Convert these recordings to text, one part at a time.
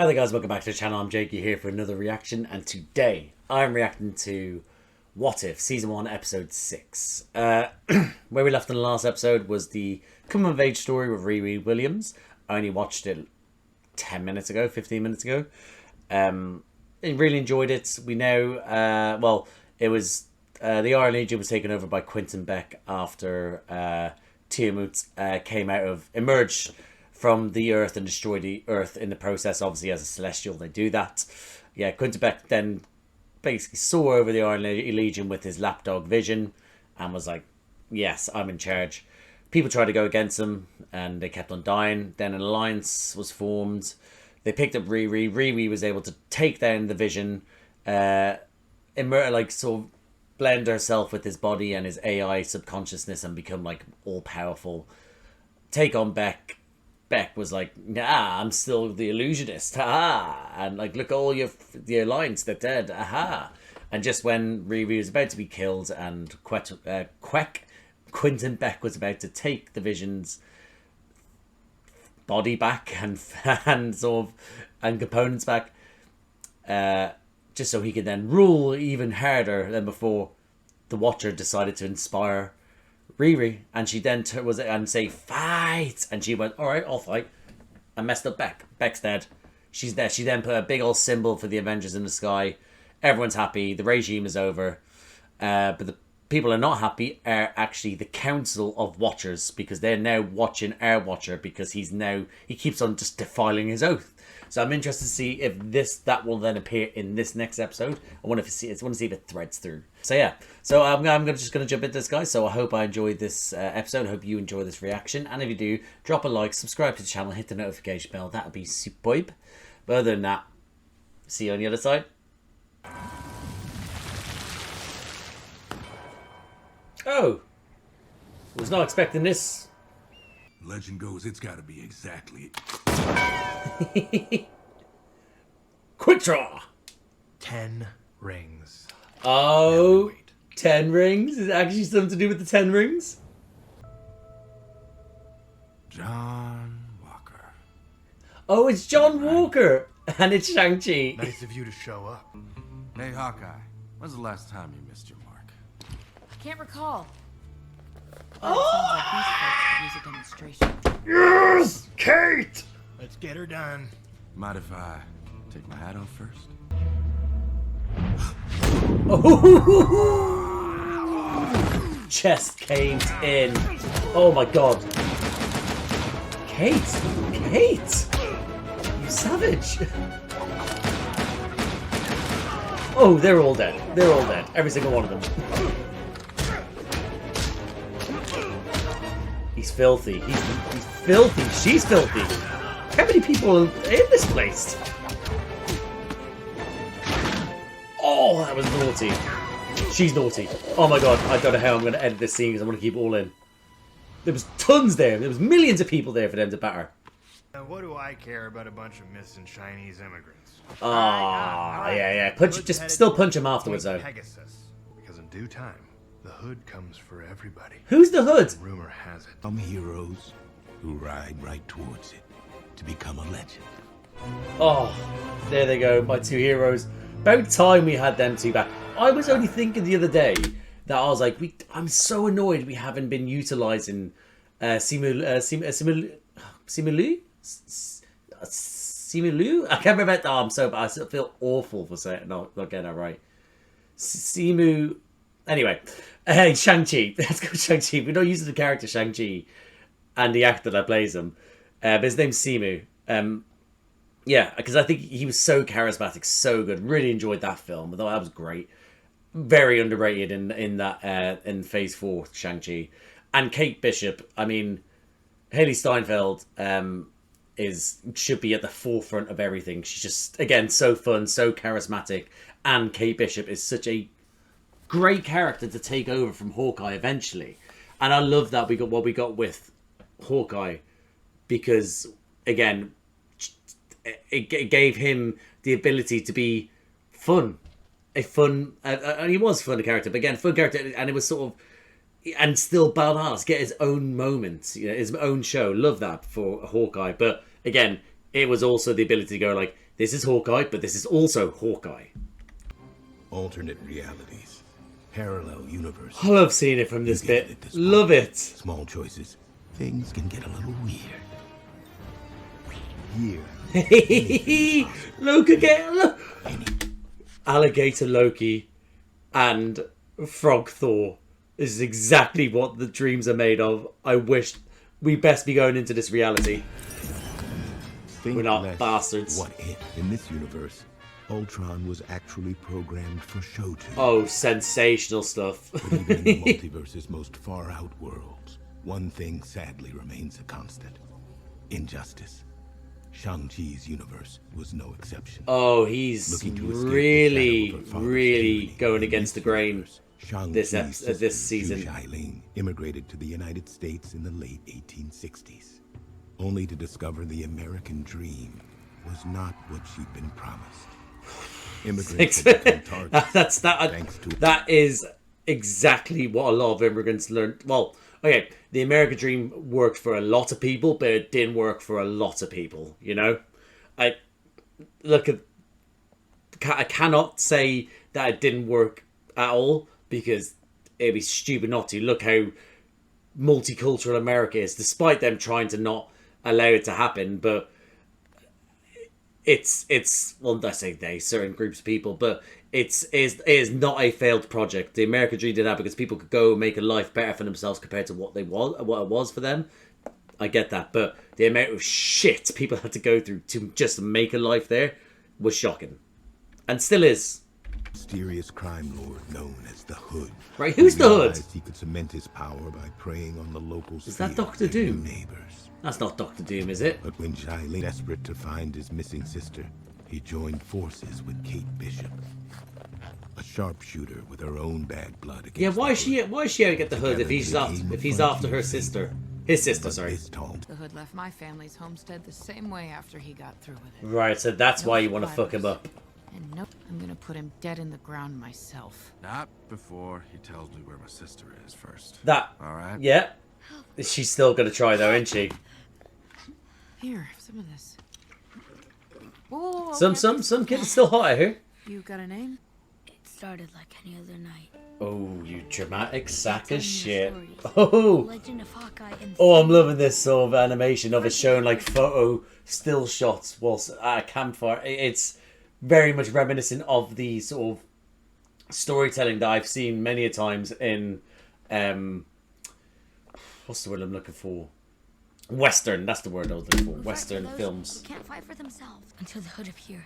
Hi there guys, welcome back to the channel. I'm Jakey here for another reaction, and today I'm reacting to What If Season 1 Episode 6. Where we left in the last episode was the coming of age story with Riri Williams. I only watched it 10 minutes ago, 15 minutes ago. I really enjoyed it. We know, it was the Iron Legion was taken over by Quentin Beck after Tiamat emerged from the Earth and destroy the Earth in the process. Obviously, as a Celestial, they do that. Yeah, Quentin Beck then basically saw over the Iron Legion with his lapdog vision and was like, yes, I'm in charge. People tried to go against him and they kept on dying. Then an alliance was formed. They picked up Riri. Riri was able to take down the vision, sort of blend herself with his body and his AI subconsciousness and become like all powerful. Take on Beck. Beck was like, nah, I'm still the illusionist, aha, and like, look, all the alliance, they're dead, aha. And just when Riri was about to be killed and Quentin Beck was about to take the Vision's body back and components back, just so he could then rule even harder than before, the Watcher decided to inspire Riri, and she then say fight, and she went, all right, I'll fight. I messed up Beck. Beck's dead. She's dead. She then put a big old symbol for the Avengers in the sky. Everyone's happy. The regime is over. But the people are not happy are actually the Council of Watchers, because they're now watching our Watcher, because he keeps on just defiling his oath. So I'm interested to see if that will then appear in this next episode. I want to see if it threads through. So yeah, so I'm just going to jump into this, guys. So I hope I enjoyed this episode. I hope you enjoy this reaction. And if you do, drop a like, subscribe to the channel, hit the notification bell. That would be superb. But other than that, see you on the other side. Oh, was not expecting this. Legend goes, it's got to be exactly Quick draw. 10 rings. Oh, 10 rings? Is it actually something to do with the 10 rings? John Walker. Oh, it's John Walker. And it's Shang-Chi. Nice of you to show up. Hey, Hawkeye. When's the last time you missed your mark? I can't recall. Oh! It sounds like these folks could use a demonstration. Yes! Kate! Let's get her done. Mind if I take my hat off first? Oh! Chest caved in. Oh my god. Kate! Kate! You savage! Oh, they're all dead. They're all dead. Every single one of them. He's filthy. He's filthy. She's filthy. How many people are in this place? Oh, that was naughty. She's naughty. Oh my god, I don't know how I'm going to edit this scene because I want to keep it all in. There was tons there. There was millions of people there for them to batter. Now, what do I care about a bunch of missing Chinese immigrants? Yeah. Still punch him afterwards, though. Pegasus, because in due time, the hood comes for everybody. Who's the hood? Rumor has it. Some heroes who ride right towards it to become a legend. Oh, there they go, my two heroes. About time we had them two back. I was only thinking the other day that I was like, I'm so annoyed we haven't been utilising Simu. I can't remember that. Oh, I'm so bad. I still feel awful for saying not getting that right. Simu. Anyway, Shang-Chi. Let's go Shang-Chi. We're not using the character Shang-Chi and the actor that plays him. But his name's Simu. Yeah, because I think he was so charismatic, so good. Really enjoyed that film. I thought that was great. Very underrated in Phase 4 Shang-Chi. And Kate Bishop. I mean, Haley Steinfeld should be at the forefront of everything. She's just, again, so fun, so charismatic. And Kate Bishop is such a great character to take over from Hawkeye eventually. And I love that we got what we got with Hawkeye, because again, it gave him the ability to be fun. And he was a fun character, but again, fun character, and it was sort of, and still badass, get his own moments, his own show. Love that for Hawkeye. But again, it was also the ability to go like, This is Hawkeye, but this is also Hawkeye. Alternate realities. Parallel universes. I love seeing it from this You get bit. it at this Love point. it. Small choices. Things can get a little weird. Here. Loki again. Alligator Loki and Frog Thor. This is exactly what the dreams are made of. I wish we best be going into this reality. Think We're not less, bastards. What if, in this universe, Ultron was actually programmed for show to? Oh, sensational stuff. But even in the multiverse's most far-out worlds, one thing sadly remains a constant. Injustice. Shang-Chi's universe was no exception. Oh, he's Looking to escape the really, shadow of her father's really tyranny, going in against the this grain. universe, This Shang-Chi's this sister, season. Zhu Xiaoling, immigrated to the United States in the late 1860s, only to discover the American dream was not what she'd been promised. Immigrants had become targets. Thanks to That is exactly what a lot of immigrants learned. Well, okay, the American dream worked for a lot of people, but it didn't work for a lot of people. You know, I cannot say that it didn't work at all because it'd be stupid not to. Look how multicultural America is, despite them trying to not allow it to happen. But it's well, I say they, certain groups of people, but it is not a failed project. The American dream did that because people could go and make a life better for themselves compared to what it was for them. I get that, but the amount of shit people had to go through to just make a life there was shocking, and still is. mysterious crime lord known as the Hood. Right, who's the Hood? Realized he could cement his power by preying on the locals. Is that Dr. Doom? Neighbors. That's not Doctor Doom, is it? But when Xiaoling, desperate to find his missing sister, he joined forces with Kate Bishop, a sharpshooter with her own bad blood against. Yeah, why is the she out to get the Hood if Together he's they after became a if he's frontier after her fable. sister, his sister, But sorry. this tall The Hood left my family's homestead the same way after he got through with it. Right, so that's why you want to fuck him survivors. up. And no, I'm gonna put him dead in the ground myself. Not before he tells me where my sister is first. That. All right. Yeah. She's still gonna try though, isn't she? Here, some of this. Whoa, Some kid is still hot out here. You got a name? It started like any other night. Oh, you dramatic sack Tell of me shit. your stories. Oh. Legend of Hawkeye and Oh, I'm loving this sort of animation of it showing like photo still shots whilst at a campfire. It's very much reminiscent of the sort of storytelling that I've seen many a times in what's the word I'm looking for? Western, that's the word I was looking for. We fight Western for those films. who can't fight for themselves until the Hood appeared.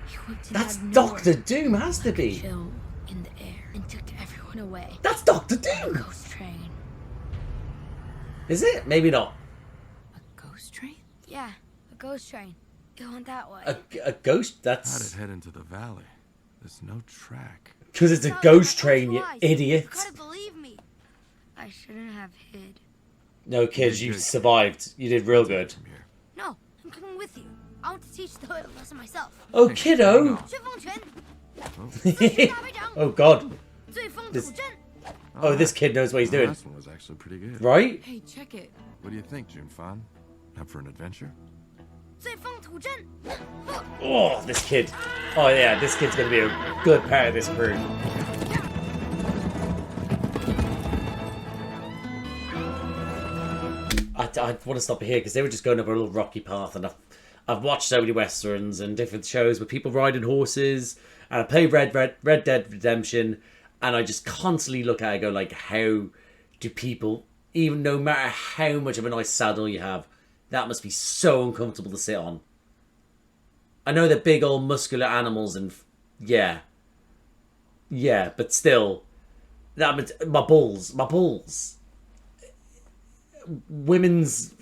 He whipped it That's out of Doctor nowhere, Doom, has to be. chill in the air, and took everyone away. That's Doctor Doom. Ghost train. Is it? Maybe not. A ghost train? Yeah, a ghost train. It went that way. A ghost? How'd That's it head into the valley? There's no track. because it's a Stop, ghost I train, you lies. idiot. You gotta believe me. I shouldn't have hid. No, kids, you good. survived. You did real good. From here. No, I'm coming with you. I want to teach the Hood a lesson myself. Oh, kiddo. 旋风拳， Oh, God. 最风土 This- 阵。 Oh, this kid knows what he's The doing. last one was actually pretty good. Right? Hey, check it. What do you think, June Fan? Up for an adventure? 最风土阵。 Oh, this kid. Oh, yeah, this kid's going to be a good part of this crew. I want to stop here because they were just going up a little rocky path, and I've watched so many westerns and different shows with people riding horses, and I play Red Dead Redemption, and I just constantly look at it and go like, how do people, even no matter how much of a nice saddle you have, that must be so uncomfortable to sit on. I know they're big old muscular animals and yeah, but still, my balls. Women's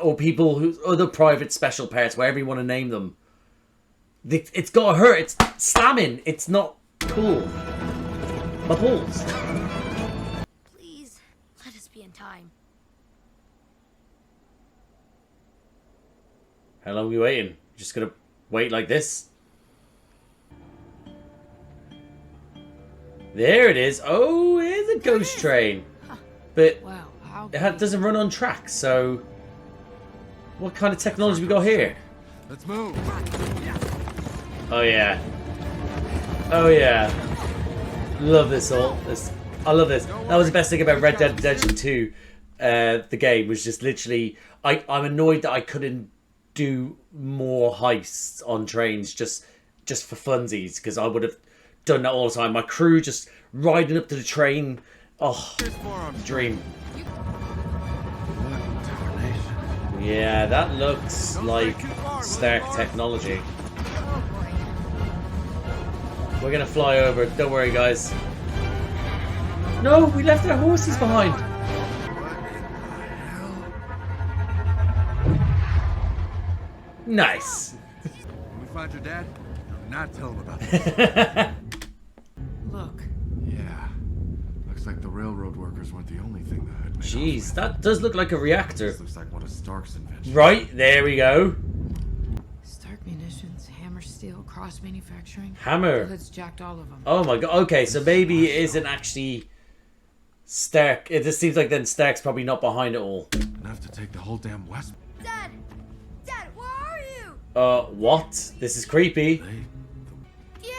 or people who other private special parts, wherever you want to name them. It's gotta hurt. It's slamming. It's not cool. My balls. Please, let us be in time. How long are we waiting? Just gonna wait like this? There it is. Oh, here's a ghost train. But Wow, how it doesn't run on tracks, so what kind of technology we got here? Let's move. Oh yeah. Oh yeah. Love this all. I love this. That was the best thing about Red Dead Redemption 2. The game was just literally. I'm annoyed that I couldn't do more heists on trains just for funsies, because I would have done that all the time. My crew just riding up to the train. Oh, dream. Yeah, that looks like Stark technology. We're gonna fly over. Don't worry, guys. No, we left our horses behind. Nice. When we find your dad, do not tell him about this. Look. Yeah. Looks like the railroad workers weren't the only thing the hood made. Jeez, that does look like a reactor. This looks like one of Stark's inventions. Right, there we go. Stark munitions, hammer steel, cross manufacturing. Hammer. The hood's jacked all of them. Oh my god. Okay, so maybe it isn't actually Stark. It just seems like then Stark's probably not behind it all. Enough to take the whole damn West. Dad! Dad, where are you? What? This is creepy. 爹，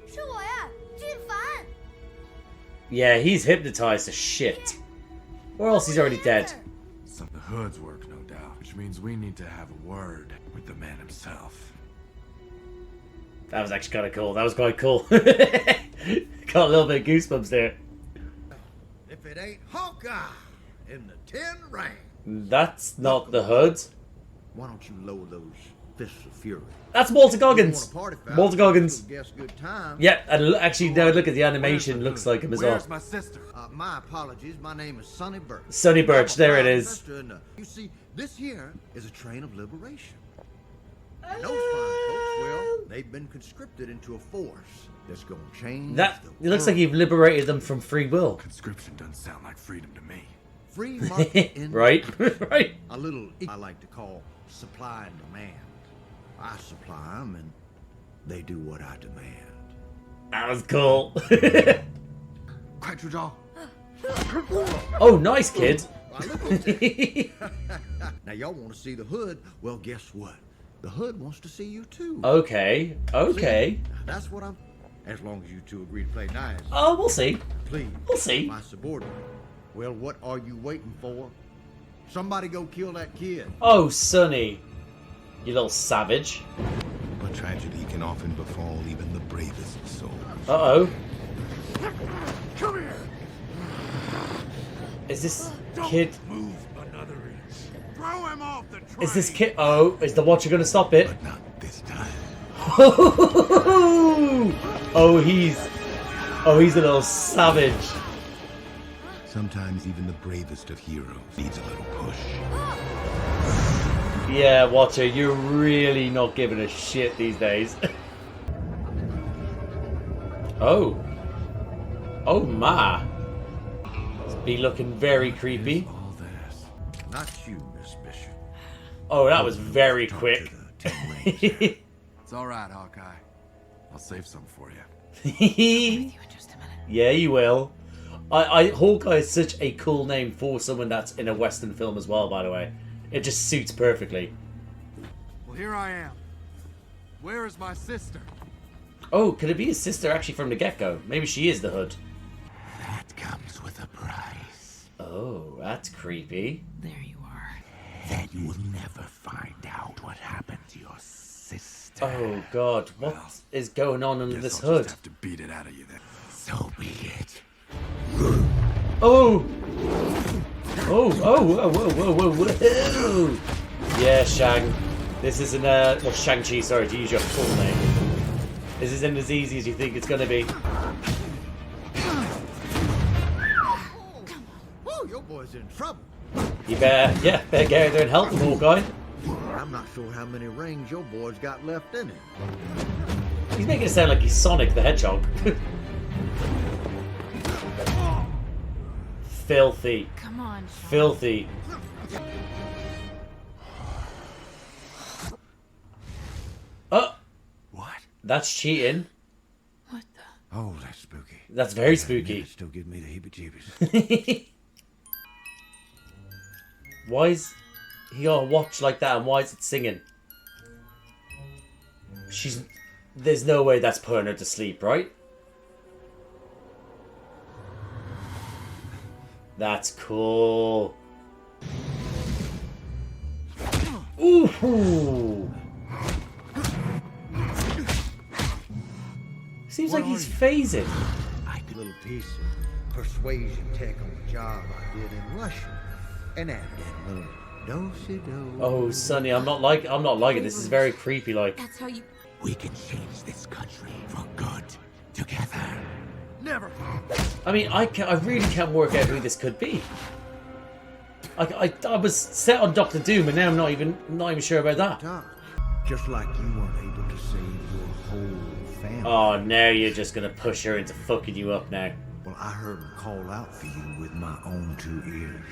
是我呀，俊凡。 Yeah, he's hypnotized to shit. Or else he's already dead. Some of the hood's work, no doubt. Which means we need to have a word with the man himself. That was actually kind of cool. That was quite cool. Got a little bit of goosebumps there. If it ain't Hawkeye in the Ten Ring. That's not the hood. Why don't you lower those fists of fury? That's Walter You want Goggins. a party foul, Walter Goggins. you'll guess good time. Yeah, and actually, now look at the animation. Looks like him as well. Where's my sister? My apologies. My name is Sonny Birch. Sonny Birch, I'm a there it private is. investor in you see, this here is a train of liberation. And those fine folks, well, they've been conscripted into a force that's going to change That the it looks like world. you've liberated them from free will. Conscription doesn't sound like freedom to me. Free market in Right, right. a little I like to call supply and demand. I supply them and they do what I demand. That was cool. Quite doll. Oh, nice kid. Why, look at that. Now y'all want to see the hood? Well, guess what? The hood wants to see you too. Okay, okay. Now, that's what I'm. As long as you two agree to play nice, Oh, we'll see. please. We'll see. My subordinate. Well, what are you waiting for? Somebody go kill that kid. Oh, Sonny. You little savage. But tragedy can often befall even the bravest souls. Uh-oh. Come here. Is this kid... Move another inch. Throw him off the train. Is this kid... Oh, is the Watcher going to stop it? But not this time. Oh, he's a little savage. Sometimes even the bravest of heroes needs a little push. Yeah, Watcher, you're really not giving a shit these days. Oh. Oh, my. Be looking very creepy. All this. Not you, Miss Bishop. Oh, that was very Talk quick. to the Ten Rings. It's all right, Hawkeye. I'll save some for you. With you in just a minute. Yeah, you will. Hawkeye is such a cool name for someone that's in a Western film as well, by the way. It just suits perfectly. Well, here I am. Where is my sister? Oh, could it be his sister actually from the get-go? Maybe she is the hood. That comes with a price. Oh, that's creepy. There you are. Then you will never find out what happened to your sister. Oh, God. What is going on under Guess this I'll hood? just have to beat it out of you then. So be it. Oh! Oh, whoa. Yeah, Shang. This isn't, well, Shang-Chi, sorry, to use your full name. This isn't as easy as you think it's gonna be. Oh, your boy's in trouble. You better get out there and help him, Hawkeye. I'm not sure how many rings your boy's got left in him. He's making it sound like he's Sonic the Hedgehog. Filthy. Come on, Sean. Filthy. Oh, What? that's cheating. What the? Oh, that's spooky. That's very spooky. It still gives me the heebie-jeebies. Why is... he got a watch like that, and why is it singing? There's no way that's putting her to sleep, right? That's cool. Ooh. Seems like he's phasing. I did a little piece of persuasion tech on the job I did in Russia, and added in a little do-si-do. Oh, Sonny, I'm not liking this. This is very creepy. Like, That's how you. We can change this country for good together. Never. I mean, I really can't work out who this could be. I was set on Doctor Doom, and now I'm not even sure about that. Tough. Just like you weren't able to save your whole family. Oh, now you're just gonna push her into fucking you up now. Well, I heard them call out for you with my own 2 ears.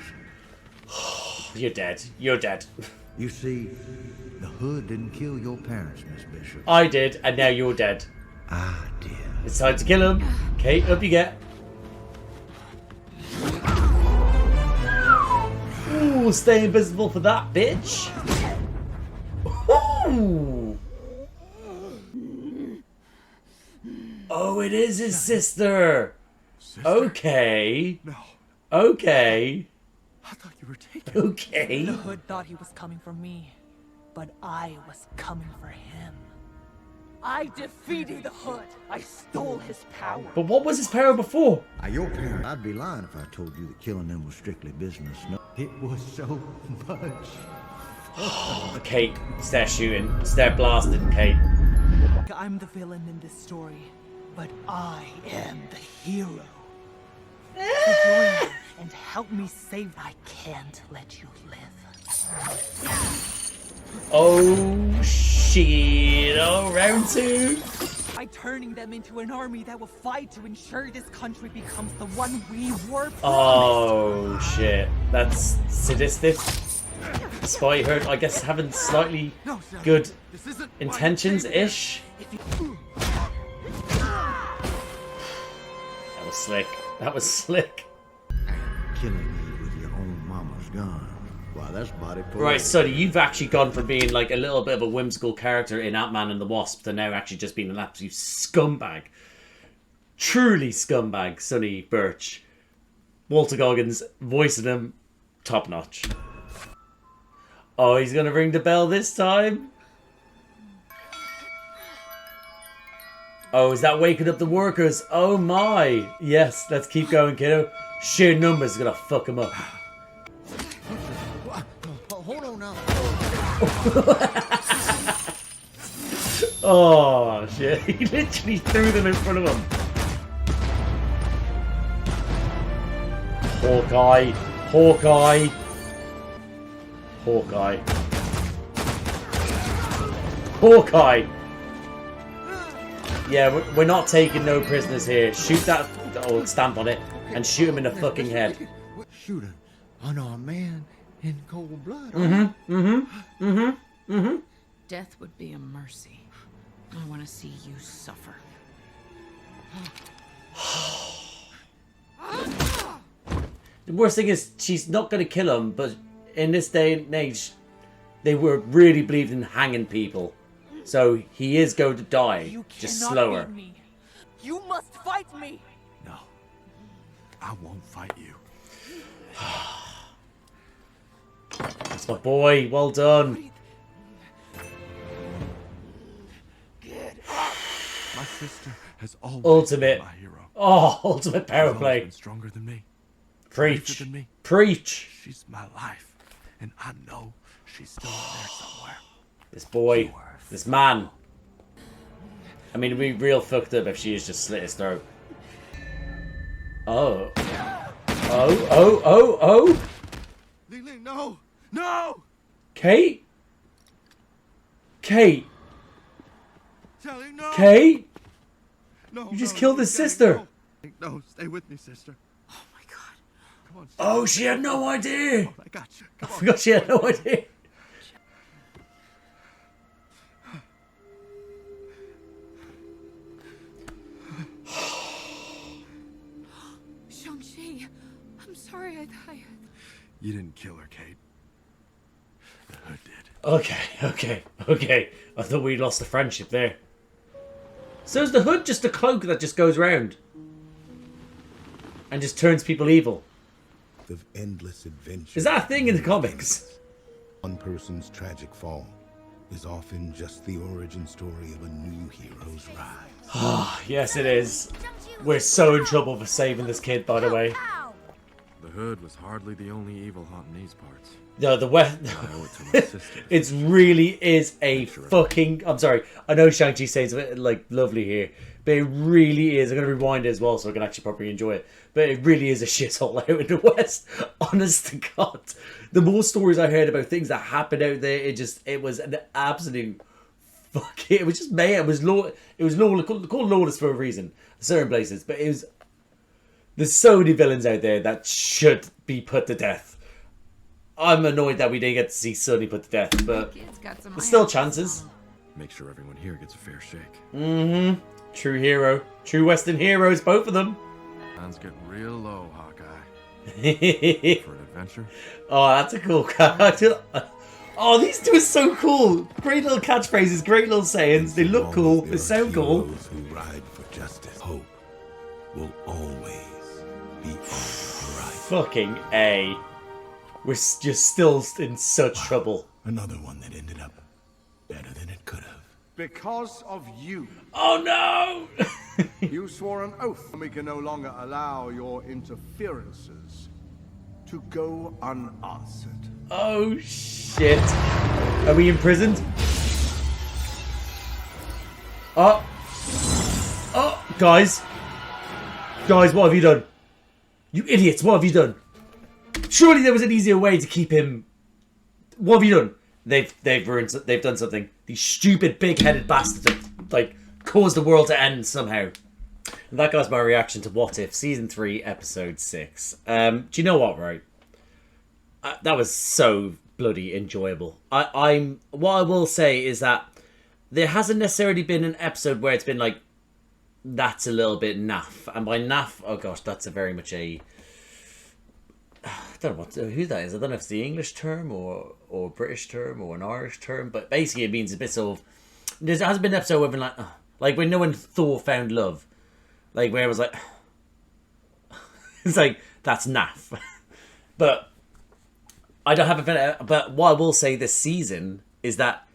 You're dead. You're dead. You see, the hood didn't kill your parents, Miss Bishop. I did, and now you're dead. I did. It's time to kill him. Kate, up you get. Ooh, stay invisible for that, bitch. Ooh. Oh, it is his sister. Okay. No. Okay. I thought you were taken. Okay. The hood thought he was coming for me, but I was coming for him. I defeated the hood. I stole his power. But what was his power before? Your parents, I'd be lying if I told you that killing them was strictly business. No, it was so much. Kate, start shooting. Start blasting, Kate. I'm the villain in this story, but I am the hero. So join me and help me save. I can't let you live. Oh shit! Oh, round 2. By turning them into an army that will fight to ensure this country becomes the one we were promised. Oh shit! That's sadistic. Despite her, I guess, having slightly good intentions-ish. That was slick. That was slick. Killing me with your own mama's gun. Wow, that's body parade. Right, Sonny, you've actually gone from being like a little bit of a whimsical character in Ant-Man and the Wasp to now actually just being an absolute scumbag. Truly scumbag, Sonny Birch. Walter Goggins voicing him top notch. Oh, he's gonna ring the bell this time? Oh, is that waking up the workers? Oh my! Yes, let's keep going, kiddo. Sheer numbers are gonna fuck him up. Hold on now. Oh shit! He literally threw them in front of him. Hawkeye, Hawkeye, Hawkeye, Hawkeye. Yeah, we're not taking no prisoners here. Shoot that old stamp on it and shoot him in the fucking head. Shoot an unarmed man in cold blood. Death would be a mercy. I want to see you suffer. The worst thing is she's not going to kill him, but in this day and age, they were really believed in hanging people. So he is going to die, You just cannot slower. beat me. You must fight me. No. I won't fight you. That's my boy, well done. My sister has always Ultimate. been my hero. Oh, ultimate power She's always play. been stronger than me. Preach. braver than me. Preach. She's my life, and I know she's still in there somewhere. This boy, this man. I mean, it'd be real fucked up if she has just slit his throat. Oh. Oh. Ling Ling, no! No! Kate? Kate? Sally, no! Kate? No, You just no, killed no, his Sally, sister. No. No, stay with me, sister. Oh my god. Come on, stay Oh, with she me. had no idea. I got you. I Come on. forgot she had no idea. Shang-Chi, I'm sorry I. You didn't kill her, Kate. Okay. I thought we lost the friendship there. So is the hood just a cloak that just goes round and just turns people evil? Of endless adventure. Is that a thing in the comics? One person's tragic fall is often just the origin story of a new hero's rise. Yes, it is. We're so in trouble for saving this kid, by the way. The hood was hardly the only evil haunting these parts. No, the West. I owe it to my sister. It really is a fucking. I'm sorry. I know Shang-Chi says it like lovely here, but it really is. I'm gonna rewind it as well so I can actually properly enjoy it. But it really is a shithole out in the West. Honest to God, the more stories I heard about things that happened out there, it was an absolute fuck. It was just mayhem. It was called lawless for a reason. Certain places, but there's so many villains out there that should be put to death. I'm annoyed that we didn't get to see Sonny put to death, but there's still chances. Make sure everyone here gets a fair shake. Mm-hmm. True hero. True Western heroes, both of them. Hands get real low, Hawkeye. For an adventure? Oh, that's a cool character. Oh, these two are so cool. Great little catchphrases, great little sayings. They look cool. They sound cool. Those who ride for justice, hope will always be on the horizon. Fucking A. We're just still in such trouble. Another one that ended up better than it could have. Because of you. Oh no! You swore an oath, and we can no longer allow your interferences to go unanswered. Oh shit. Are we imprisoned? Oh. Oh, guys. Guys, what have you done? You idiots, what have you done? Surely there was an easier way to keep him. What have you done? They've done something. These stupid big-headed bastards have, like, caused the world to end somehow. And that was my reaction to What If Season 3, Episode 6. Do you know what, right? That was so bloody enjoyable. What I will say is that there hasn't necessarily been an episode where it's been like, that's a little bit naff. And by naff, oh gosh, that's a very much a... I don't know who that is. I don't know if it's the English term or British term or an Irish term, but basically it means a bit sort of... There hasn't been an episode where I've been like when no one Thor found love. Like where it was like... it's like, that's naff. But I don't have a... But what I will say this season is that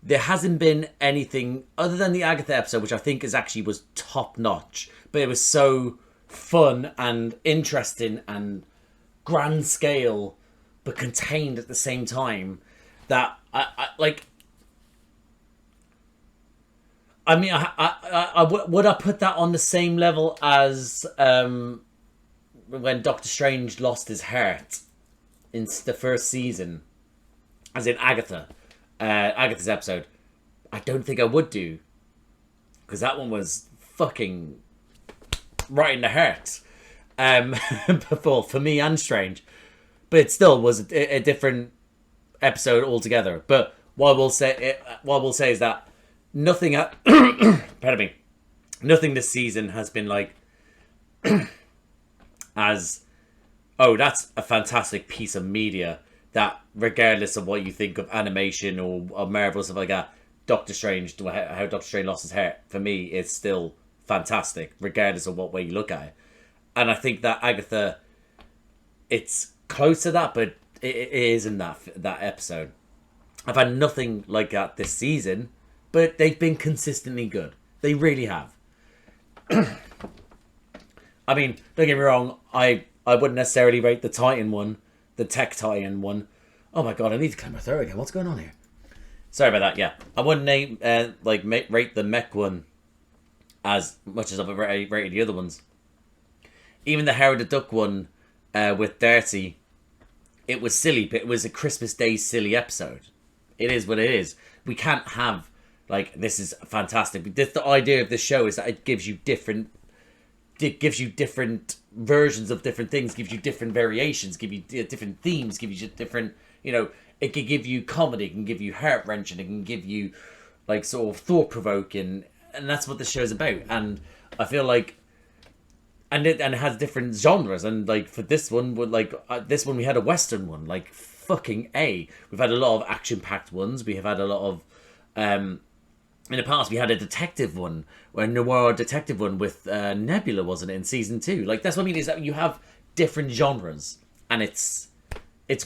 there hasn't been anything other than the Agatha episode, which I think was top notch. But it was so fun and interesting and grand scale, but contained at the same time. That I would I put that on the same level as when Doctor Strange lost his heart in the first season, as in Agatha's episode? I don't think I would do, because that one was fucking right in the heart, for me and Strange, but it still was a different episode altogether. But what I will say is that nothing pardon me, nothing this season has been like as, oh, that's a fantastic piece of media that, regardless of what you think of animation or Marvel or stuff like that, Doctor Strange, how Doctor Strange lost his hair, for me, it's still fantastic, regardless of what way you look at it. And I think that Agatha, it's close to that, but it isn't that episode. I've had nothing like that this season, but they've been consistently good. They really have. I mean, don't get me wrong, I wouldn't necessarily rate the Titan one, the Tech Titan one. Oh my god, I need to clear my throat again. What's going on here? Sorry about that, yeah. I wouldn't rate the Mech one as much as I've rated the other ones. Even the Howard the Duck one with Dirty, it was silly, but it was a Christmas Day silly episode. It is what it is. We can't have, like, this is fantastic. The idea of the show is that it gives you different versions of different things, gives you different variations, give you different themes, give you different, it can give you comedy, it can give you heart-wrenching, it can give you, like, sort of thought-provoking, and that's what the show's about. And I feel like, and it has different genres, and like for this one, this one we had a Western one, like fucking A. We've had a lot of action-packed ones. We have had a lot of... in the past, we had a detective one, a noir detective one with Nebula, wasn't it, in season 2? Like, that's what I mean, is that you have different genres, and it's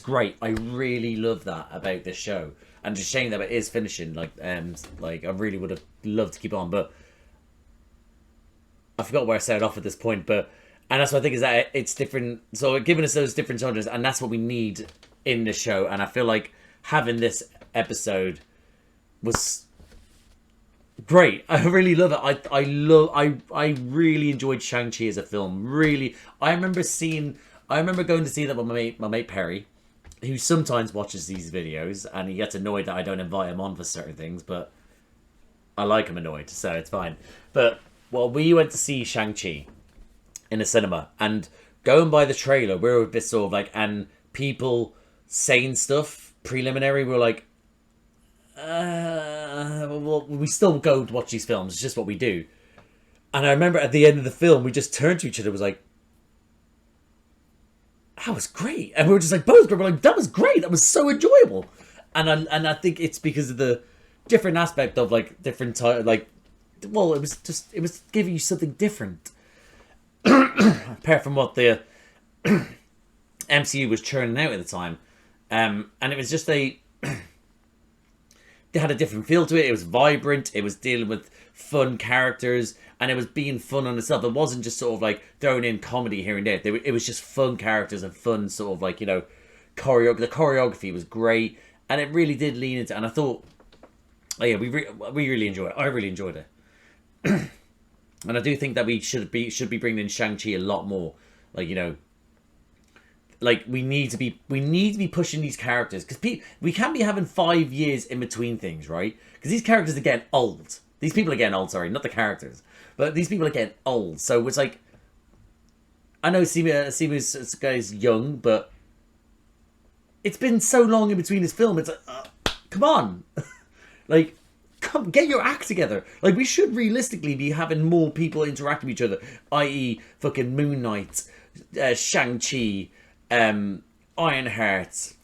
great. I really love that about this show. And just shame that it is finishing. Like I really would have loved to keep on, but I forgot where I started off at this point. And that's what I think, is that it's different. So giving us those different genres, and that's what we need in the show. And I feel like having this episode was great. I really love it. I really enjoyed Shang-Chi as a film. Really, I remember going to see that with my mate Perry, who sometimes watches these videos, and he gets annoyed that I don't invite him on for certain things, but I like him annoyed, so it's fine. But, well, we went to see Shang-Chi in a cinema, and going by the trailer, we were a bit sort of like, and people saying stuff preliminary, we were like, well, we still go to watch these films, it's just what we do. And I remember at the end of the film, we just turned to each other and was like, that was great. And we were just like, both were like, that was great. That was so enjoyable. And I think it's because of the different aspect of like different like, well, it was giving you something different. Apart from what the MCU was churning out at the time. And it was just they had a different feel to it. It was vibrant. It was dealing with fun characters, and it was being fun on itself. It wasn't just sort of like throwing in comedy here and there. It was just fun characters and fun sort of like, you know, the choreography was great, and it really did lean into. And I thought, oh yeah, we really enjoyed it. I really enjoyed it, and I do think that we should be bringing in Shang-Chi a lot more. Like, you know, like we need to be pushing these characters, because we can't be having 5 years in between things, right? Because these characters are getting old. These people are getting old, sorry, not the characters. But these people are getting old. So it's like, I know Simu's guy's young, but it's been so long in between his film. It's like, come on. Like, come, get your act together. Like, we should realistically be having more people interact with each other. I.e. fucking Moon Knight, Shang-Chi, Ironheart.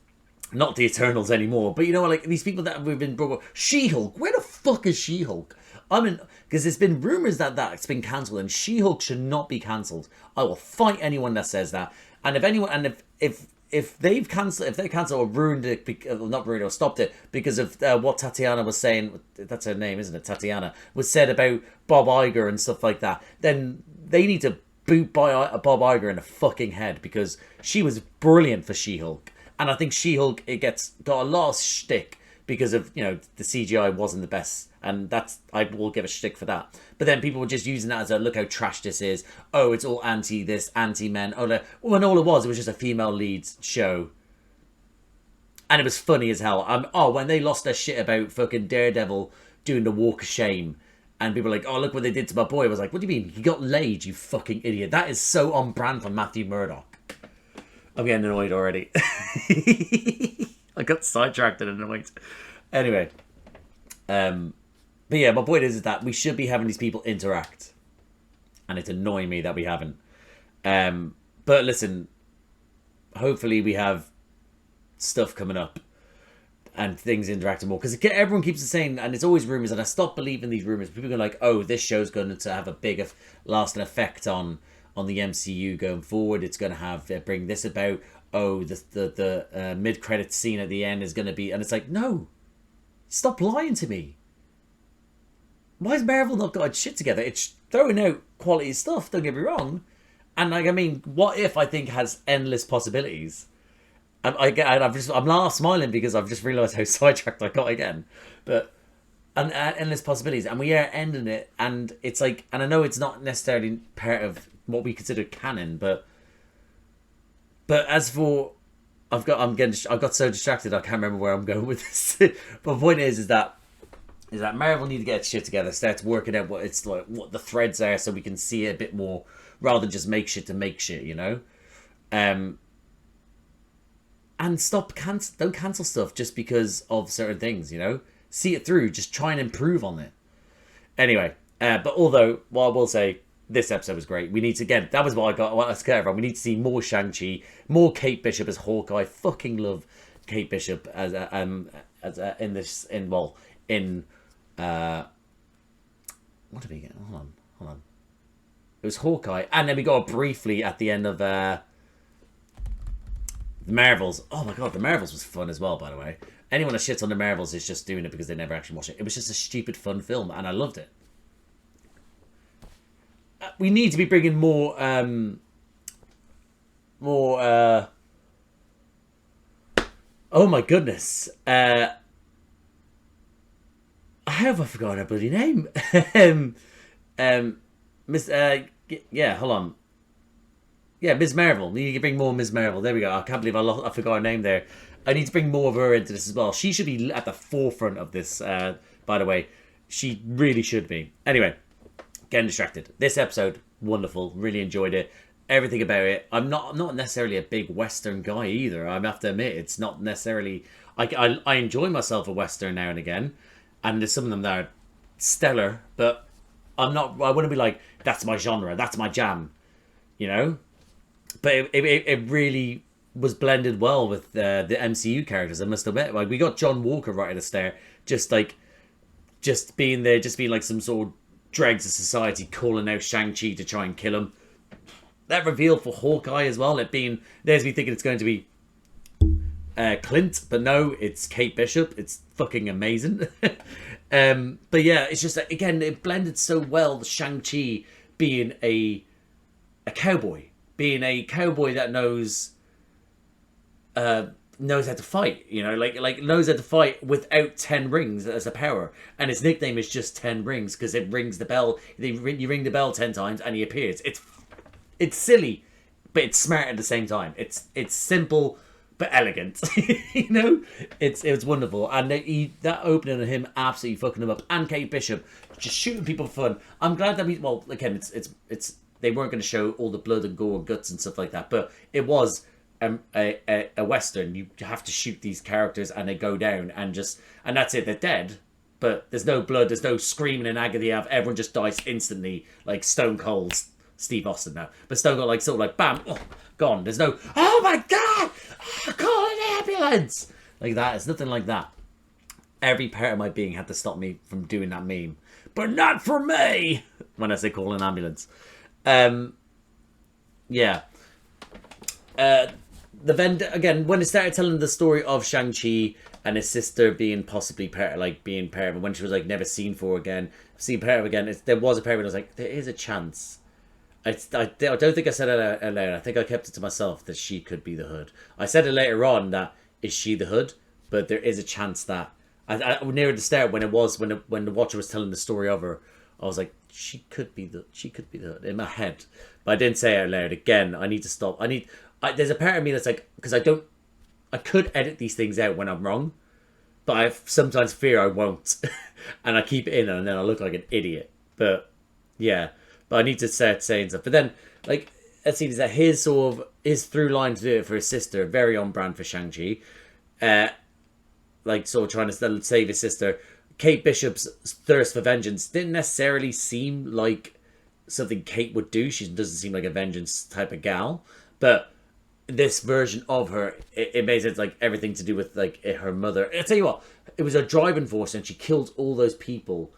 Not the Eternals anymore, but you know, like these people that we've been brought up. She-Hulk, where the fuck is She-Hulk? I mean, because there's been rumors that's been cancelled, and She-Hulk should not be cancelled. I will fight anyone that says that. And if anyone, and if they cancel or ruined it, not ruined it or stopped it because of what Tatiana was saying, that's her name, isn't it? Tatiana was said about Bob Iger and stuff like that. Then they need to boot Bob Iger in the fucking head, because she was brilliant for She-Hulk. And I think She-Hulk, got a lot of shtick because of, you know, the CGI wasn't the best. And I will give a shtick for that. But then people were just using that as a, look how trash this is. Oh, it's all anti-this, anti-men. Oh, when all it was just a female lead show. And it was funny as hell. When they lost their shit about fucking Daredevil doing the walk of shame. And people were like, oh, look what they did to my boy. I was like, what do you mean? He got laid, you fucking idiot. That is so on brand for Matthew Murdock. I'm getting annoyed already. I got sidetracked and annoyed. Anyway. But yeah, my point is that we should be having these people interact. And it's annoying me that we haven't. But listen, hopefully we have stuff coming up. And things interacting more. Because everyone keeps saying, and it's always rumours, and I stopped believing these rumours. People are like, oh, this show's going to have a big lasting effect on the MCU going forward. It's going to have bring this about. Oh, the mid-credit scene at the end is going to be... And it's like, no. Stop lying to me. Why has Marvel not got its shit together? It's throwing out quality stuff, don't get me wrong. And like, I mean, What If, I think, has endless possibilities. I'm not smiling because I've just realised how sidetracked I got again. But endless possibilities, and we are ending it, and it's like, and I know it's not necessarily part of what we consider canon, but as for, I got so distracted I can't remember where I'm going with this. But the point is that Marvel need to get its shit together, start working out what it's like, what the threads are, so we can see it a bit more, rather than just make shit to make shit, you know. And don't cancel stuff just because of certain things, you know? See it through, just try and improve on it. Anyway, but although, what I will say, this episode was great. We need to, again, that was what I got, what I was scared of. We need to see more Shang-Chi, more Kate Bishop as Hawkeye. Fucking love Kate Bishop as in this what did we get? Hold on. It was Hawkeye, and then we got it briefly at the end of the Marvels. Oh my god, the Marvels was fun as well, by the way. Anyone that shits on the Marvels is just doing it because they never actually watched it. It was just a stupid fun film, and I loved it. We need to be bringing more oh my goodness. How have I forgotten her bloody name? Miss yeah, hold on. Yeah, Ms. Marvel. We need to bring more Ms. Marvel. There we go. I can't believe I forgot her name there. I need to bring more of her into this as well. She should be at the forefront of this, by the way. She really should be. Anyway, getting distracted. This episode, wonderful. Really enjoyed it. Everything about it. I'm not necessarily a big Western guy either. I have to admit, it's not necessarily... I enjoy myself a Western now and again. And there's some of them that are stellar. But I wouldn't be like, that's my genre. That's my jam. You know? But it really was blended well with the MCU characters, I must admit. Like, we got John Walker right at us there. Just being there, just being like some sort of dregs of society calling out Shang-Chi to try and kill him. That reveal for Hawkeye as well, it being... There's me thinking it's going to be Clint, but no, it's Kate Bishop. It's fucking amazing. But yeah, it's just, again, it blended so well, the Shang-Chi being a cowboy. Being a cowboy that knows how to fight, you know, like knows how to fight without 10 rings as a power. And his nickname is just 10 rings because it rings the bell. You ring the bell 10 times and he appears. It's silly, but it's smart at the same time. It's simple but elegant. You know, it was wonderful. And that opening of him absolutely fucking him up, and Kate Bishop just shooting people for fun. I'm glad that well, again, it's they weren't going to show all the blood and gore and guts and stuff like that, but it was a Western. You have to shoot these characters and they go down and that's it. They're dead, but there's no blood, there's no screaming and agony. Everyone just dies instantly, like Stone Cold Steve Austin now. But Stone Cold, like, sort of like, bam, oh, gone. There's no, oh my god, call an ambulance. Like that. It's nothing like that. Every part of my being had to stop me from doing that meme. But not for me! When I say call an ambulance. Yeah. The vendor, again, when it started telling the story of Shang-Chi and his sister being possibly part of it, when she was like never seen again, there was a part where I was like, there is a chance. I don't think I said it out loud. I think I kept it to myself that she could be the Hood. I said it later on that is she the Hood, but there is a chance that I near the start when the Watcher was telling the story of her, I was like, she could be the Hood in my head, but I didn't say it out loud. Again, I need to stop. There's a part of me that's like, because I could edit these things out when I'm wrong, but I sometimes fear I won't, and I keep it in, and then I look like an idiot. But yeah, but I need to start saying stuff. But then, like, it seems that his through line to do it for his sister, very on brand for Shang-Chi, like sort of trying to save his sister. Kate Bishop's thirst for vengeance didn't necessarily seem like something Kate would do. She doesn't seem like a vengeance type of gal, but this version of her, it made sense, like everything to do with like her mother. I'll tell you what, it was a driving force, and she killed all those people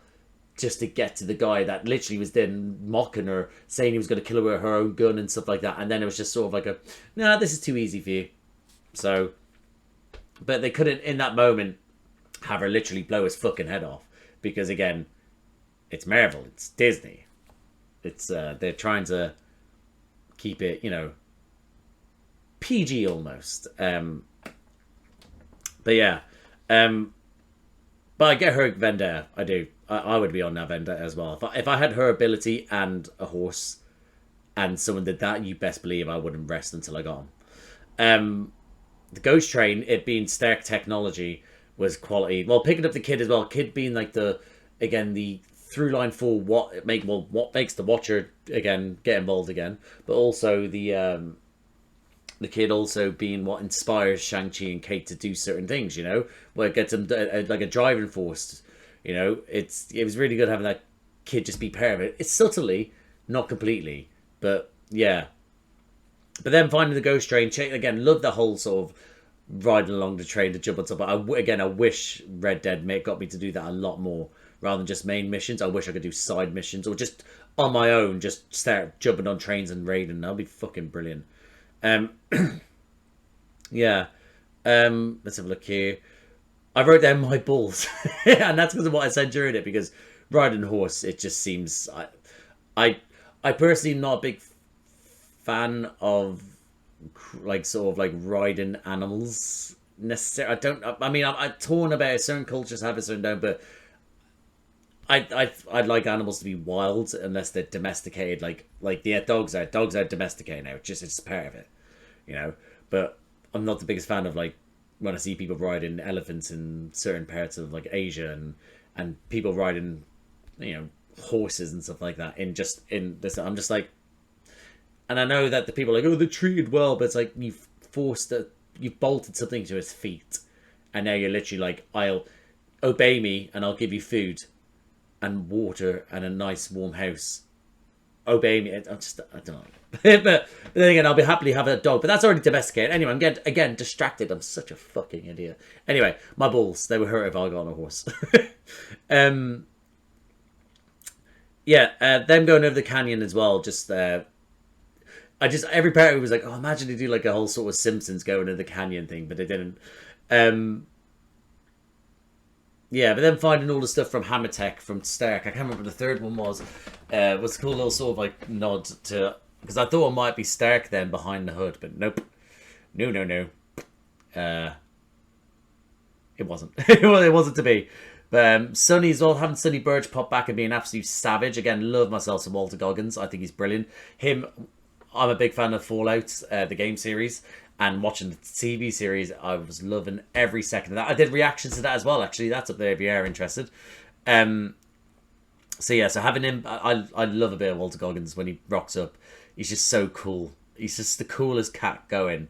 just to get to the guy that literally was then mocking her, saying he was going to kill her with her own gun and stuff like that. And then it was just sort of like nah, this is too easy for you. So, but they couldn't in that moment have her literally blow his fucking head off, because again, it's Marvel, it's Disney, it's they're trying to keep it, you know, PG almost. But yeah, but I get her vendetta. I do. I would be on that vendetta as well. If I had her ability and a horse, and someone did that, you best believe I wouldn't rest until I got him. The Ghost Train, it being Stark technology, was quality. Well, picking up the kid as well. Kid being like the through line for what makes the Watcher again get involved again, but also the kid also being what inspires Shang-Chi and Kate to do certain things, you know, where it gets them like a driving force, you know. It was really good having that kid just be part of it. It's subtly, not completely, but yeah. But then finding the Ghost Train, again, love the whole sort of riding along the train to jump on top. Again, I wish Red Dead got me to do that a lot more rather than just main missions. I wish I could do side missions or just on my own, just start jumping on trains and raiding. That'd be fucking brilliant. Yeah. Let's have a look here. I wrote down my balls, and that's because of what I said during it. Because riding a horse, it just seems I personally am not a big fan of like sort of like riding animals necessarily. I mean, I'm torn about it. Certain cultures have it, certain don't, but I'd like animals to be wild unless they're domesticated. Like the dogs are domesticated now. It's part of it, you know. But I'm not the biggest fan of like when I see people riding elephants in certain parts of like Asia and people riding, you know, horses and stuff like that in this. I'm just like, and I know that the people are like, oh, they're treated well, but it's like you've bolted something to its feet, and now you're literally like, I'll obey me and I'll give you food and water and a nice warm house. Obey me. I don't know. but then again, I'll be happily have a dog, but that's already domesticated. Anyway, I'm getting again distracted. I'm such a fucking idiot. Anyway, my balls, they would hurt if I got on a horse. Yeah, them going over the canyon as well. Every part of it was like, oh, imagine they do like a whole sort of Simpsons going into the canyon thing, but they didn't. Yeah, but then finding all the stuff from Hammertech, from Stark, I can't remember what the third one was. Was a cool little sort of like nod to, because I thought it might be Stark then behind the hood, but nope, no. It wasn't. It wasn't to be. But Sonny as well, having Sonny Burge pop back and being absolute savage. Again, love myself some Walter Goggins. I think he's brilliant. I'm a big fan of Fallout, the game series, and watching the TV series, I was loving every second of that. I did reactions to that as well, actually. That's up there if you are interested. So yeah, so having him, I love a bit of Walter Goggins when he rocks up. He's just so cool. He's just the coolest cat going.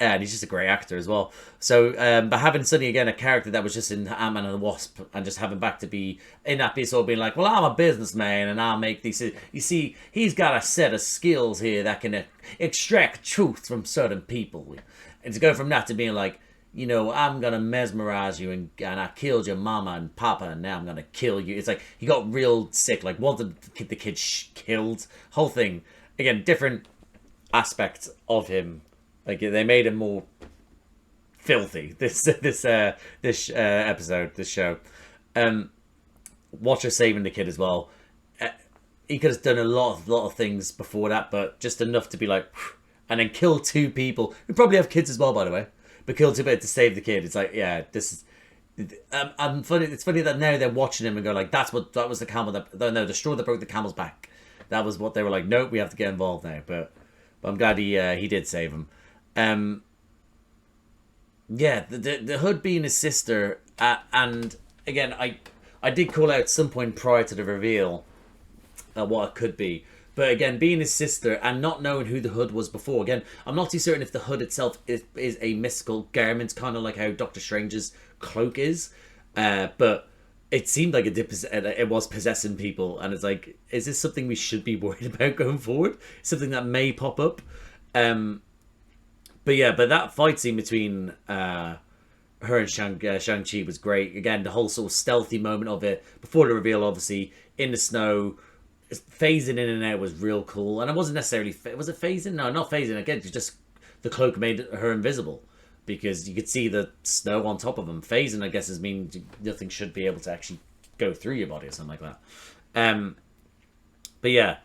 And he's just a great actor as well. So, but having Sonny again, a character that was just in Ant-Man and the Wasp, and just having back to be in that piece, all being like, well, I'm a businessman and I'll make these. You see, he's got a set of skills here that can extract truth from certain people. And to go from that to being like, you know, I'm going to mesmerize you and I killed your mama and papa and now I'm going to kill you. It's like, he got real sick, like wanted the kid killed. Whole thing. Again, different aspects of him. Like they made him more filthy. This episode, this show. Watcher saving the kid as well. He could have done a lot of things before that, but just enough to be like, and then kill two people who probably have kids as well, by the way. But kill two people to save the kid. It's like, yeah, this is. I'm funny. It's funny that now they're watching him and go like, that was the camel the straw that broke the camel's back. That was what they were like. Nope, we have to get involved now. But I'm glad he did save him. Yeah, the hood being his sister, and again, I did call out at some point prior to the reveal what it could be, but again, being his sister and not knowing who the hood was before, again, I'm not too certain if the hood itself is a mystical garment, kind of like how Doctor Strange's cloak is, but it seemed like it was possessing people, and it's like, is this something we should be worried about going forward? Something that may pop up. But yeah, but that fight scene between her and Shang-Chi was great. Again, the whole sort of stealthy moment of it, before the reveal, obviously, in the snow, phasing in and out was real cool. And it wasn't necessarily... Was it phasing? No, not phasing. Again, it's just the cloak made her invisible. Because you could see the snow on top of him. Phasing, I guess, is mean nothing should be able to actually go through your body or something like that. But yeah...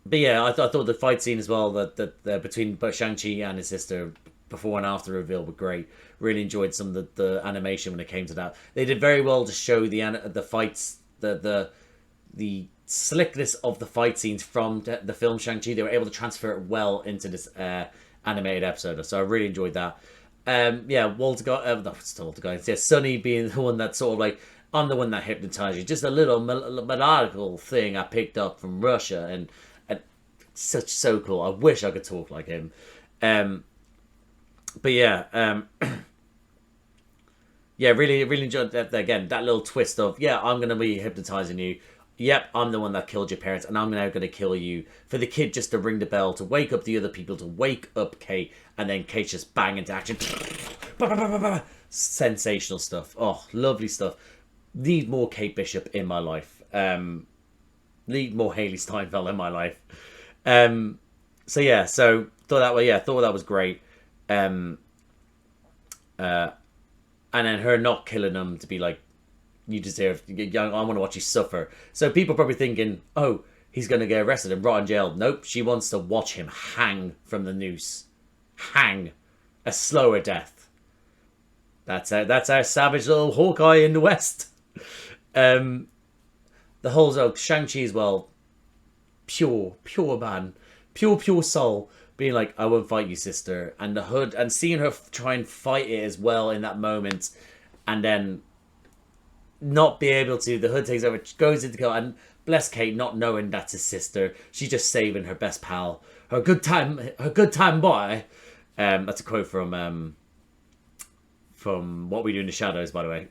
But yeah, I thought the fight scene as well that between Shang-Chi and his sister before and after the reveal were great. Really enjoyed some of the animation when it came to that. They did very well to show the fights, the slickness of the fight scenes from the film Shang-Chi. They were able to transfer it well into this animated episode. So I really enjoyed that. Yeah, Sonny being the one that sort of like, I'm the one that hypnotized you. Just a little melodical thing I picked up from Russia and so cool. I wish I could talk like him. But yeah, yeah, really enjoyed that. Again, that little twist of, yeah, I'm gonna be hypnotizing you. yep, I'm the one that killed your parents, and I'm now going to kill you. For the kid just to ring the bell, to wake up the other people, to wake up Kate, and then Kate just bang into action. Sensational stuff. Oh, lovely stuff. Need more Kate Bishop in my life. Need more Haley Steinfeld in my life. So yeah, so thought that was great. And then her not killing him to be like, you deserve, I want to watch you suffer. So people probably thinking, oh, he's going to get arrested and rot in jail. Nope, she wants to watch him hang from the noose. Hang. A slower death. That's our savage little Hawkeye in the West. The whole Shang-Chi as well. Pure man. Pure soul. Being like, I won't fight you, sister. And the Hood, and seeing her try and fight it as well in that moment. And then not be able to. The Hood takes over, goes into kill, and bless Kate, not knowing that's his sister. She's just saving her best pal. Her good time boy. That's a quote from What We Do in the Shadows, by the way.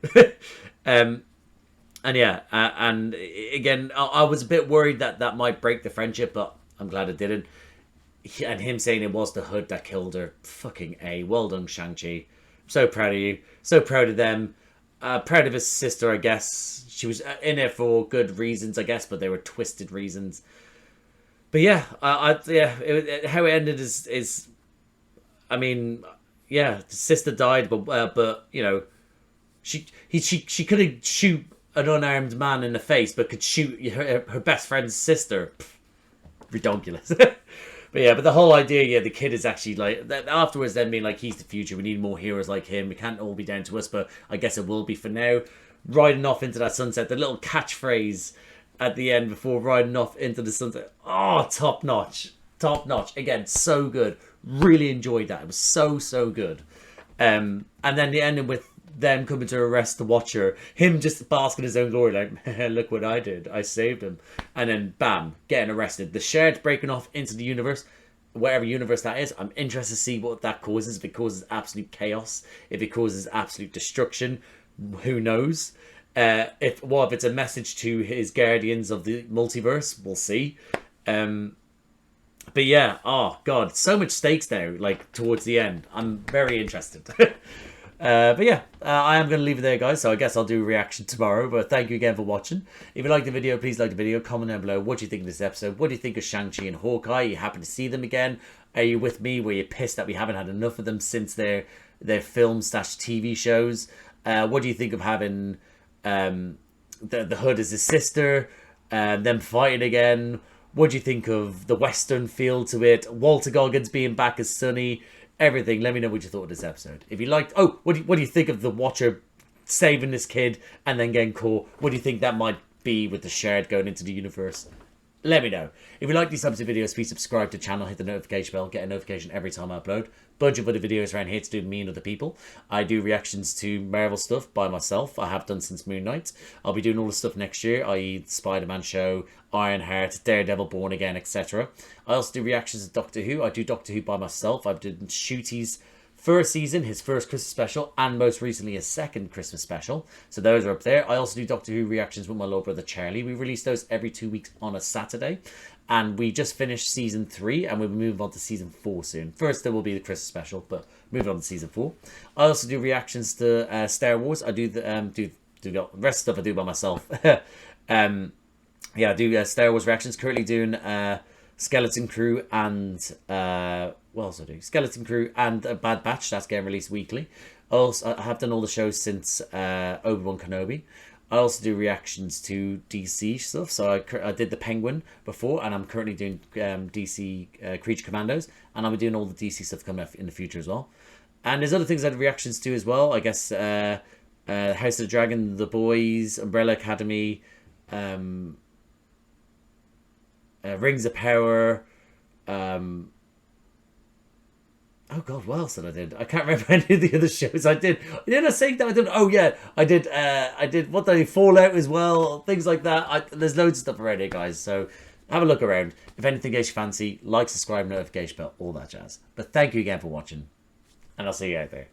And yeah, and again, I was a bit worried that might break the friendship, but I'm glad it didn't. And him saying it was the Hood that killed her. Fucking A. Well done, Shang-Chi. So proud of you. So proud of them. Proud of his sister, I guess. She was in it for good reasons, I guess, but they were twisted reasons. But yeah, how it ended is, I mean, yeah, the sister died, but you know, she couldn't shoot an unarmed man in the face, but could shoot her best friend's sister. Pfft, ridiculous. But the whole idea, the kid is actually like, afterwards then being like, he's the future, we need more heroes like him, it can't all be down to us, but I guess it will be for now. Riding off into that sunset, the little catchphrase at the end before riding off into the sunset, oh, top notch. Again, so good. Really enjoyed that. It was so good. And then the ending with them coming to arrest the Watcher, him just basking in his own glory, like, look what I did, I saved him, and then bam, getting arrested. The Shard breaking off into the universe, whatever universe that is. I'm interested to see what that causes. If it causes absolute chaos, if it causes absolute destruction, who knows? If it's a message to his guardians of the multiverse, we'll see. But yeah, oh god, so much stakes now, like towards the end. I'm very interested. But yeah, I am going to leave it there, guys, so I guess I'll do a reaction tomorrow. But thank you again for watching. If you liked the video, please like the video, comment down below what do you think of this episode. What do you think of Shang-Chi and Hawkeye? Are you happy to see them again? Are you with me? Were you pissed that we haven't had enough of them since their film/TV shows? What do you think of having the Hood as his sister, them fighting again? What do you think of the Western feel to it? Walter Goggins being back as Sonny? Everything. Let me know what you thought of this episode. If you liked, what do you think of the Watcher saving this kid and then getting caught? What do you think that might be with the Shard going into the universe? Let me know. If you like these types of videos, please subscribe to the channel, hit the notification bell, get a notification every time I upload. Bunch of other videos around here to do with me and other people. I do reactions to Marvel stuff by myself. I have done since Moon Knight. I'll be doing all the stuff next year, i.e. Spider-Man show, Ironheart, Daredevil, Born Again, etc. I also do reactions to Doctor Who. I do Doctor Who by myself. I've done Shooty's first season, his first Christmas special, and most recently his second Christmas special. So those are up there. I also do Doctor Who reactions with my little brother Charlie. We release those every 2 weeks on a Saturday. And we just finished season 3, and we'll move on to season 4 soon. First, there will be the Christmas special, but moving on to season 4. I also do reactions to Star Wars. I do the the rest of stuff I do by myself. Yeah, I do Star Wars reactions. Currently doing Skeleton Crew and what else I do? Skeleton Crew and Bad Batch. That's getting released weekly. Also, I have done all the shows since Obi-Wan Kenobi. I also do reactions to DC stuff. So I did the Penguin before, and I'm currently doing DC Creature Commandos, and I'll be doing all the DC stuff coming up in the future as well. And there's other things I did reactions to as well. I guess House of the Dragon, The Boys, Umbrella Academy, Rings of Power. Oh god, what else did I did? I can't remember any of the other shows I did. Did I say that I did? Oh yeah, I did. What did I do? Fallout as well. Things like that. There's loads of stuff around here, guys. So have a look around. If anything gets you fancy, like, subscribe, notification bell, all that jazz. But thank you again for watching, and I'll see you out there.